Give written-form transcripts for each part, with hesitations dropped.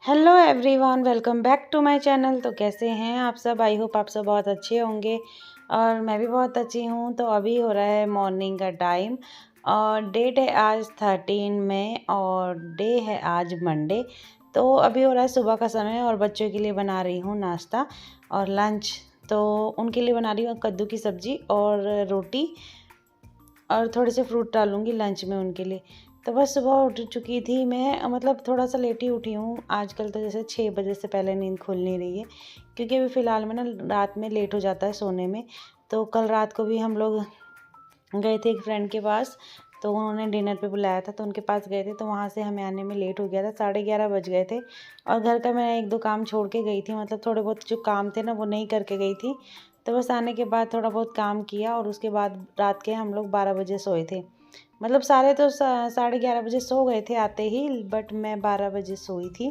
Hello everyone, welcome back to my channel. तो कैसे हैं आप सब? आई होप आप सब बहुत अच्छे होंगे और मैं भी बहुत अच्छी हूँ। तो अभी हो रहा है मॉर्निंग का टाइम और डेट है आज 13 मई और डे है आज मंडे। तो अभी हो रहा है सुबह का समय और बच्चों के लिए बना रही हूँ नाश्ता और लंच। तो उनके लिए बना रही हूँ कद्दू की सब्ज़ी और रोटी और थोड़े से फ्रूट डालूँगी लंच में उनके लिए। तो बस सुबह उठ चुकी थी मैं, मतलब थोड़ा सा लेट ही उठी हूँ आजकल। तो जैसे 6 बजे से पहले नींद खुल नहीं रही है क्योंकि अभी फ़िलहाल में ना रात में लेट हो जाता है सोने में। तो कल रात को भी हम लोग गए थे एक फ्रेंड के पास, तो उन्होंने डिनर पे बुलाया था तो उनके पास गए थे। तो वहाँ से हमें आने में लेट हो गया था, 11:30 बज गए थे। और घर का मैं 1-2 काम छोड़ के गई थी, मतलब थोड़े बहुत जो काम थे ना वो नहीं करके गई थी। तो बस आने के बाद थोड़ा बहुत काम किया और उसके बाद रात के हम लोग 12 बजे सोए थे। मतलब सारे तो 11:30 बजे सो गए थे आते ही, बट मैं 12 बजे सोई थी।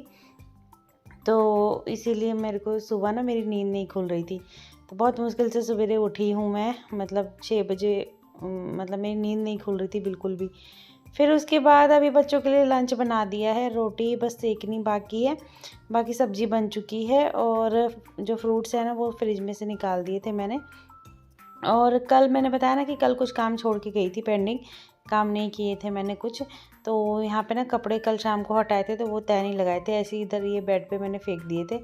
तो इसीलिए मेरे को सुबह ना मेरी नींद नहीं खुल रही थी। तो बहुत मुश्किल से सवेरे उठी हूँ मैं, मतलब 6 बजे। मतलब मेरी नींद नहीं खुल रही थी बिल्कुल भी। फिर उसके बाद अभी बच्चों के लिए लंच बना दिया है, रोटी बस सेकनी बाकी है, बाकी सब्ज़ी बन चुकी है। और जो फ्रूट्स हैं ना वो फ्रिज में से निकाल दिए थे मैंने। और कल मैंने बताया ना कि कल कुछ काम छोड़ के गई थी, पेंडिंग काम नहीं किए थे मैंने कुछ। तो यहाँ पे ना कपड़े कल शाम को हटाए थे तो वो तह नहीं लगाए थे, ऐसे ही इधर ये बेड पे मैंने फेंक दिए थे।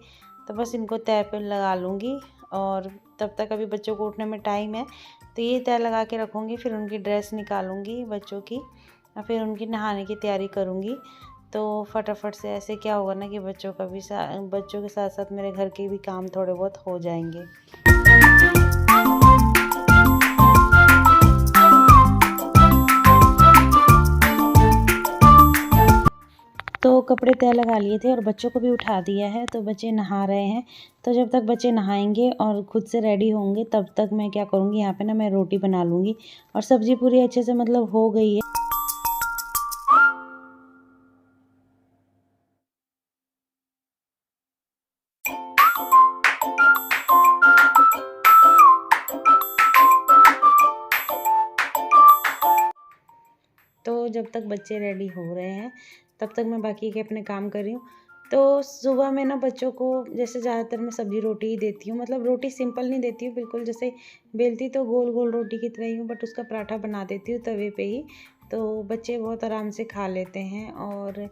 तो बस इनको तह पे लगा लूँगी और तब तक अभी बच्चों को उठने में टाइम है। तो ये तह लगा के रखूँगी, फिर उनकी ड्रेस निकालूँगी बच्चों की और फिर उनकी नहाने की तैयारी करूँगी। तो फटाफट से ऐसे क्या होगा ना कि बच्चों के साथ साथ मेरे घर के भी काम थोड़े बहुत हो जाएंगे। तो कपड़े तह लगा लिए थे और बच्चों को भी उठा दिया है, तो बच्चे नहा रहे हैं। तो जब तक बच्चे नहाएंगे और खुद से रेडी होंगे तब तक मैं क्या करूँगी, यहाँ पे ना मैं रोटी बना लूँगी। और सब्ज़ी पूरी अच्छे से मतलब हो गई है। तो जब तक बच्चे रेडी हो रहे हैं तब तक मैं बाकी के अपने काम कर रही हूँ। तो सुबह में ना बच्चों को जैसे ज़्यादातर मैं सब्ज़ी रोटी ही देती हूँ, मतलब रोटी सिंपल नहीं देती हूँ बिल्कुल। जैसे बेलती तो गोल गोल रोटी की तरह ही हूँ, बट उसका पराठा बना देती हूँ तवे पे ही। तो बच्चे बहुत आराम से खा लेते हैं। और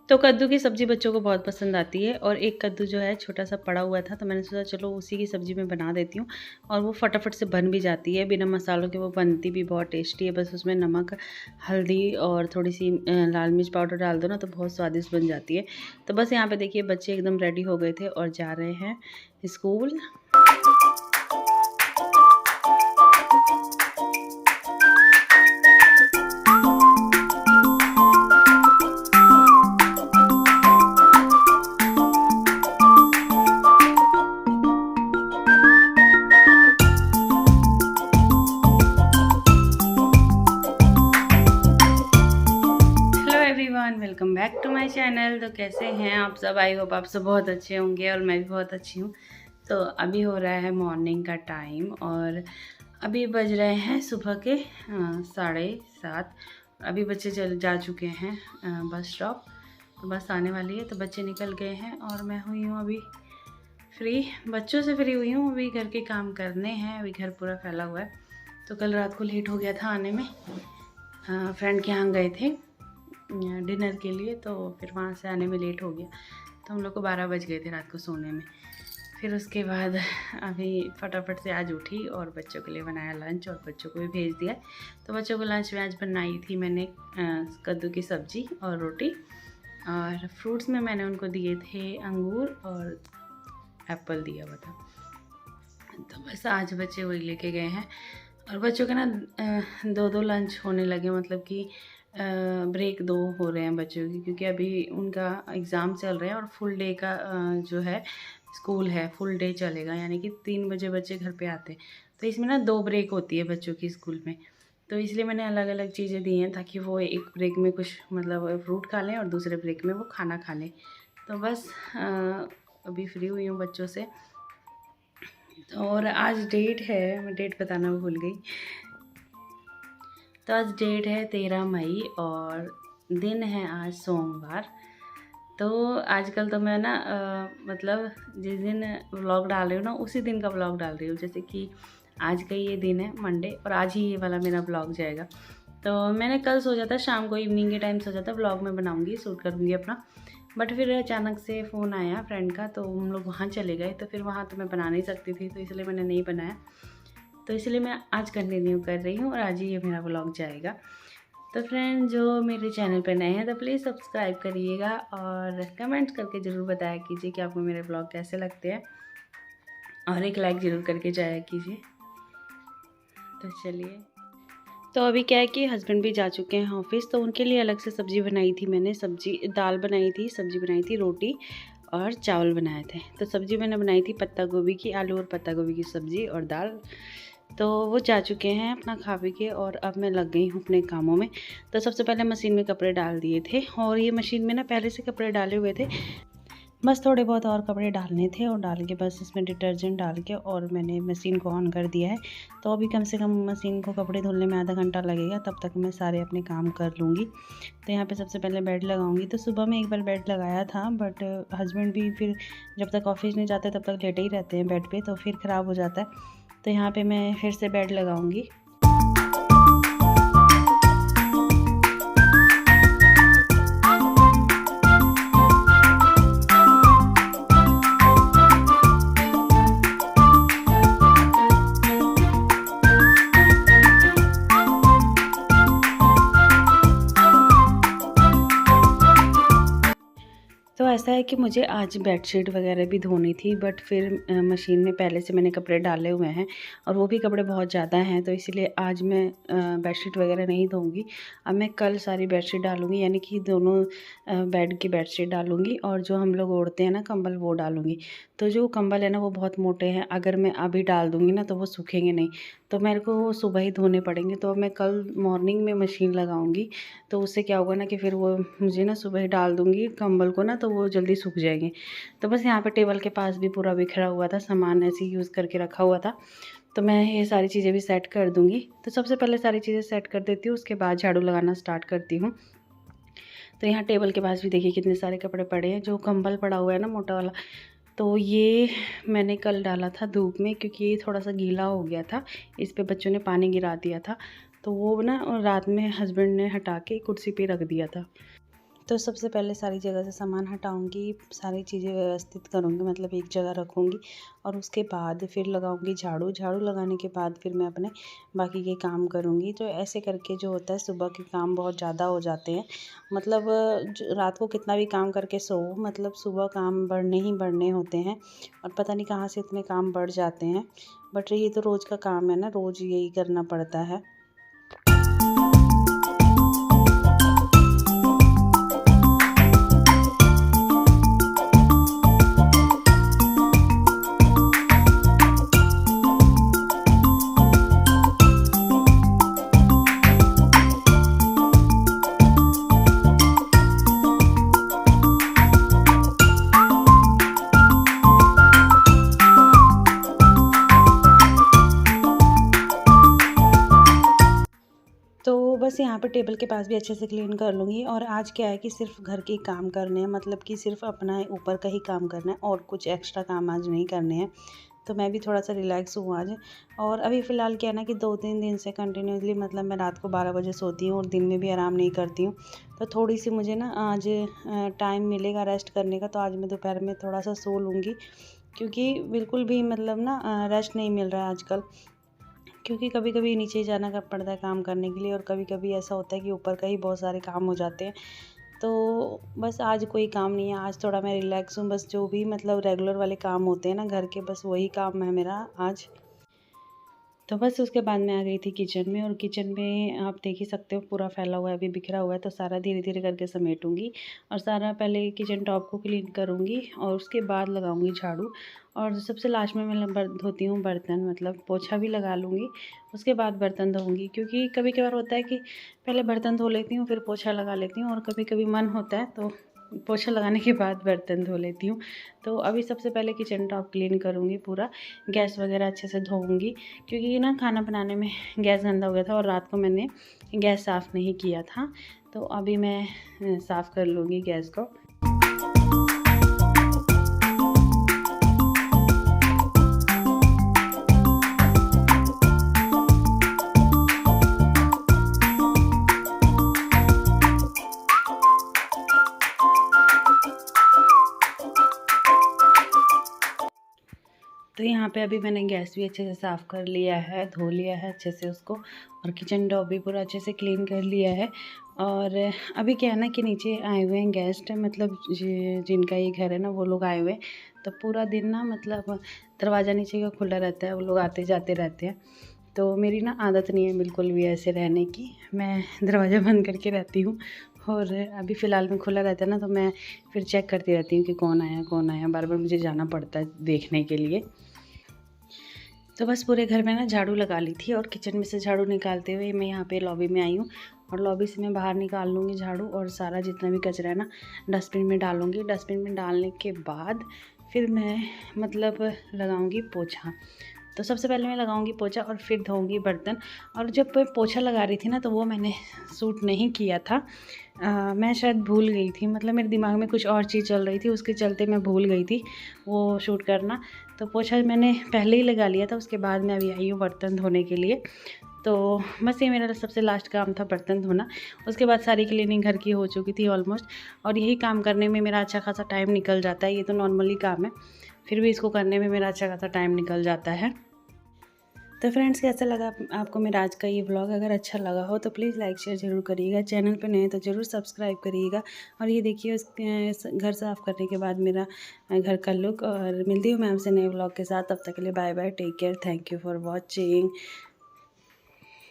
तो कद्दू की सब्ज़ी बच्चों को बहुत पसंद आती है और एक कद्दू जो है छोटा सा पड़ा हुआ था तो मैंने सोचा चलो उसी की सब्ज़ी मैं बना देती हूँ। और वो फटाफट से बन भी जाती है, बिना मसालों के वो बनती भी बहुत टेस्टी है। बस उसमें नमक, हल्दी और थोड़ी सी लाल मिर्च पाउडर डाल दो ना तो बहुत स्वादिष्ट बन जाती है। तो बस यहाँ पे देखिए बच्चे एकदम रेडी हो गए थे और जा रहे हैं school. Welcome back to my channel. तो कैसे हैं आप सब? आई होप आप सब बहुत अच्छे होंगे और मैं भी बहुत अच्छी हूँ। तो अभी हो रहा है मॉर्निंग का टाइम और अभी बज रहे हैं सुबह के 7:30। अभी बच्चे जा चुके हैं बस स्टॉप। तो बस आने वाली है, तो बच्चे निकल गए हैं और मैं हुई हूँ अभी फ्री। बच्चों से फ्री हुई हूँ, अभी घर के काम करने हैं। अभी घर पूरा फैला हुआ है। तो कल रात को लेट हो गया था आने में, फ्रेंड के यहाँ गए थे डिनर के लिए, तो फिर वहाँ से आने में लेट हो गया। तो हम लोग को 12 बज गए थे रात को सोने में। फिर उसके बाद अभी फटाफट से आज उठी और बच्चों के लिए बनाया लंच और बच्चों को भी भेज दिया। तो बच्चों को लंच में आज बनाई थी मैंने कद्दू की सब्ज़ी और रोटी। और फ्रूट्स में मैंने उनको दिए थे अंगूर और एप्पल दिया हुआ था। तो बस आज बच्चे वही लेके गए हैं। और बच्चों के ना 2-2 लंच होने लगे, मतलब कि ब्रेक 2 हो रहे हैं बच्चों की, क्योंकि अभी उनका एग्ज़ाम चल रहे हैं और फुल डे का जो है स्कूल है, फुल डे चलेगा, यानी कि 3 बजे बच्चे घर पे आते हैं। तो इसमें ना 2 ब्रेक होती है बच्चों की स्कूल में। तो इसलिए मैंने अलग अलग चीज़ें दी हैं ताकि वो एक ब्रेक में कुछ मतलब फ्रूट खा लें और दूसरे ब्रेक में वो खाना खा लें। तो बस अभी फ्री हुई हूँ बच्चों से। और आज डेट है, मैं डेट बताना भूल गई। तो आज डेट है 13 मई और दिन है आज सोमवार। तो आजकल तो मैं ना मतलब जिस दिन व्लॉग डाल रही हूँ ना उसी दिन का व्लॉग डाल रही हूँ। जैसे कि आज का ये दिन है मंडे और आज ही ये वाला मेरा व्लॉग जाएगा। तो मैंने कल सोचा था शाम को इवनिंग के टाइम सोचा था व्लॉग में बनाऊँगी, शूट करूँगी अपना। बट फिर अचानक से फ़ोन आया फ्रेंड का, तो हम लोग वहाँ चले गए। तो फिर वहाँ तो मैं बना नहीं सकती थी, तो इसलिए मैंने नहीं बनाया। तो इसलिए मैं आज कंटिन्यू कर रही हूँ और आज ही ये मेरा व्लॉग जाएगा। तो फ्रेंड जो मेरे चैनल पर नए हैं तो प्लीज़ सब्सक्राइब करिएगा और कमेंट्स करके ज़रूर बताया कीजिए कि आपको मेरे व्लॉग कैसे लगते हैं, और एक लाइक ज़रूर करके जाया कीजिए। तो चलिए, तो अभी क्या है कि हस्बैंड भी जा चुके हैं ऑफिस, तो उनके लिए अलग से सब्ज़ी बनाई थी मैंने। दाल बनाई थी, सब्ज़ी बनाई थी, रोटी और चावल बनाए थे। तो सब्ज़ी मैंने बनाई थी पत्ता गोभी की, आलू और पत्ता गोभी की सब्ज़ी और दाल। तो वो जा चुके हैं अपना खा पी के, और अब मैं लग गई हूँ अपने कामों में। तो सबसे पहले मशीन में कपड़े डाल दिए थे, और ये मशीन में ना पहले से कपड़े डाले हुए थे, बस थोड़े बहुत और कपड़े डालने थे, और डाल के बस इसमें डिटर्जेंट डाल के और मैंने मशीन को ऑन कर दिया है। तो अभी कम से कम मशीन को कपड़े धुलने में आधा घंटा लगेगा, तब तक मैं सारे अपने काम कर लूँगी। तो यहाँ पे सबसे पहले बेड लगाऊंगी। तो सुबह में एक बार बेड लगाया था, बट हस्बैंड भी फिर जब तक ऑफिस नहीं जाते तब तक लेटे ही रहते हैं बेड पर, तो फिर ख़राब हो जाता है। तो यहाँ पर मैं फिर से बेड लगाऊँगी। तो ऐसा है कि मुझे आज बेडशीट वगैरह भी धोनी थी, बट फिर मशीन में पहले से मैंने कपड़े डाले हुए हैं, और वो भी कपड़े बहुत ज़्यादा हैं, तो इसीलिए आज मैं बेडशीट वगैरह नहीं धोऊंगी। अब मैं कल सारी बेडशीट डालूंगी, यानी कि दोनों बेड की बेडशीट डालूंगी, और जो हम लोग ओढ़ते हैं ना कंबल, वो डालूंगी। तो जो कंबल है ना वो बहुत मोटे हैं, अगर मैं अभी डाल दूँगी ना तो वो सूखेंगे नहीं, तो मेरे को वो सुबह ही धोने पड़ेंगे। तो मैं कल मॉर्निंग में मशीन लगाऊंगी, तो उससे क्या होगा ना कि फिर वो मुझे ना सुबह ही डाल दूँगी कंबल को ना, तो वो जल्दी सूख जाएंगे। तो बस यहाँ पे टेबल के पास भी पूरा बिखरा हुआ था, सामान ऐसे ही यूज़ करके रखा हुआ था, तो मैं ये सारी चीज़ें भी सेट कर दूँगी। तो सबसे पहले सारी चीज़ें सेट कर देती हूँ, उसके बाद झाड़ू लगाना स्टार्ट करती हूँ। तो यहाँ टेबल के पास भी देखिए कितने सारे कपड़े पड़े हैं। जो कंबल पड़ा हुआ है ना मोटा वाला, तो ये मैंने कल डाला था धूप में, क्योंकि ये थोड़ा सा गीला हो गया था, इस पे बच्चों ने पानी गिरा दिया था। तो वो ना रात में हस्बैंड ने हटा के कुर्सी पे रख दिया था। तो सबसे पहले सारी जगह से सामान हटाऊंगी, सारी चीज़ें व्यवस्थित करूंगी, मतलब एक जगह रखूंगी, और उसके बाद फिर लगाऊंगी झाड़ू। झाड़ू लगाने के बाद फिर मैं अपने बाकी के काम करूंगी। तो ऐसे करके जो होता है, सुबह के काम बहुत ज़्यादा हो जाते हैं, मतलब रात को कितना भी काम करके सो, मतलब सुबह काम बढ़ने ही बढ़ने होते हैं, और पता नहीं कहाँ से इतने काम बढ़ जाते हैं। बट ये तो रोज़ का काम है ना, रोज़ यही करना पड़ता है। तो बस यहाँ पर टेबल के पास भी अच्छे से क्लीन कर लूँगी। और आज क्या है कि सिर्फ घर के काम करने हैं, मतलब कि सिर्फ अपना ऊपर का ही काम करना है, और कुछ एक्स्ट्रा काम आज नहीं करने हैं। तो मैं भी थोड़ा सा रिलैक्स हूँ आज। और अभी फ़िलहाल क्या है ना कि 2-3 दिन से कंटिन्यूसली, मतलब मैं रात को 12 बजे सोती हूँ और दिन में भी आराम नहीं करती हूँ। तो थोड़ी सी मुझे ना आज टाइम मिलेगा रेस्ट करने का, तो आज मैं दोपहर में थोड़ा सा सो लूँगी, क्योंकि बिल्कुल भी मतलब ना रेस्ट नहीं मिल रहा है आजकल। क्योंकि कभी कभी नीचे जाना कर पड़ता है काम करने के लिए, और कभी कभी ऐसा होता है कि ऊपर का ही बहुत सारे काम हो जाते हैं। तो बस आज कोई काम नहीं है, आज थोड़ा मैं रिलैक्स हूँ। बस जो भी मतलब रेगुलर वाले काम होते हैं ना घर के, बस वही काम है मेरा आज। तो बस उसके बाद मैं आ गई थी किचन में, और किचन में आप देख ही सकते हो पूरा फैला हुआ है, अभी बिखरा हुआ है। तो सारा धीरे धीरे करके समेटूंगी, और सारा पहले किचन टॉप को क्लीन करूंगी, और उसके बाद लगाऊंगी झाड़ू। और सबसे लास्ट में मैं धोती हूँ बर्तन, मतलब पोछा भी लगा लूँगी, उसके बाद बर्तन धोऊंगी। क्योंकि कभी कभार होता है कि पहले बर्तन धो लेती हूँ फिर पोछा लगा लेती हूँ, और कभी कभी मन होता है तो पोछा लगाने के बाद बर्तन धो लेती हूँ। तो अभी सबसे पहले किचन टॉप क्लीन करूँगी पूरा, गैस वगैरह अच्छे से धोऊंगी, क्योंकि ना खाना बनाने में गैस गंदा हो गया था, और रात को मैंने गैस साफ़ नहीं किया था। तो अभी मैं साफ़ कर लूँगी गैस को। पे अभी मैंने गैस भी अच्छे से साफ़ कर लिया है, धो लिया है अच्छे से उसको, और किचन टॉप भी पूरा अच्छे से क्लीन कर लिया है। और अभी क्या है ना कि नीचे आए हुए हैं गेस्ट, मतलब जिनका ये घर है ना वो लोग आए हुए हैं, तो पूरा दिन ना मतलब दरवाज़ा नीचे का खुला रहता है, वो लोग आते जाते रहते हैं। तो मेरी ना आदत नहीं है बिल्कुल भी ऐसे रहने की, मैं दरवाज़ा बंद करके रहती हूँ। और अभी फ़िलहाल में खुला रहता है ना, तो मैं फिर चेक करती रहती हूँ कि कौन आया, बार-बार मुझे जाना पड़ता है देखने के लिए। तो बस पूरे घर में ना झाड़ू लगा ली थी, और किचन में से झाड़ू निकालते हुए मैं यहाँ पे लॉबी में आई हूँ, और लॉबी से मैं बाहर निकाल लूँगी झाड़ू, और सारा जितना भी कचरा है ना डस्टबिन में डालूँगी। डस्टबिन में डालने के बाद फिर मैं मतलब लगाऊँगी पोछा। तो सबसे पहले मैं लगाऊंगी पोछा और फिर धोऊंगी बर्तन। और जब मैं पोछा लगा रही थी ना, तो वो मैंने शूट नहीं किया था। मैं शायद भूल गई थी, मतलब मेरे दिमाग में कुछ और चीज़ चल रही थी, उसके चलते मैं भूल गई थी वो शूट करना। तो पोछा मैंने पहले ही लगा लिया था, उसके बाद मैं अभी आई हूँ बर्तन धोने के लिए। तो बस ये मेरा सबसे लास्ट काम था बर्तन धोना। उसके बाद सारी क्लीनिंग घर की हो चुकी थी ऑलमोस्ट, और यही काम करने में मेरा अच्छा खासा टाइम निकल जाता है। ये तो नॉर्मली काम है, फिर भी इसको करने में मेरा अच्छा खासा टाइम निकल जाता है। तो फ्रेंड्स, कैसा लगा आपको मेरा आज का ये व्लॉग? अगर अच्छा लगा हो तो प्लीज़ लाइक शेयर ज़रूर करिएगा। चैनल पे नए हैं तो ज़रूर सब्सक्राइब करिएगा। और ये देखिए उस घर साफ़ करने के बाद मेरा घर का लुक। और मिलती हूँ मैं आपसे नए व्लॉग के साथ। तब तक के लिए bye bye, take care, thank you for watching.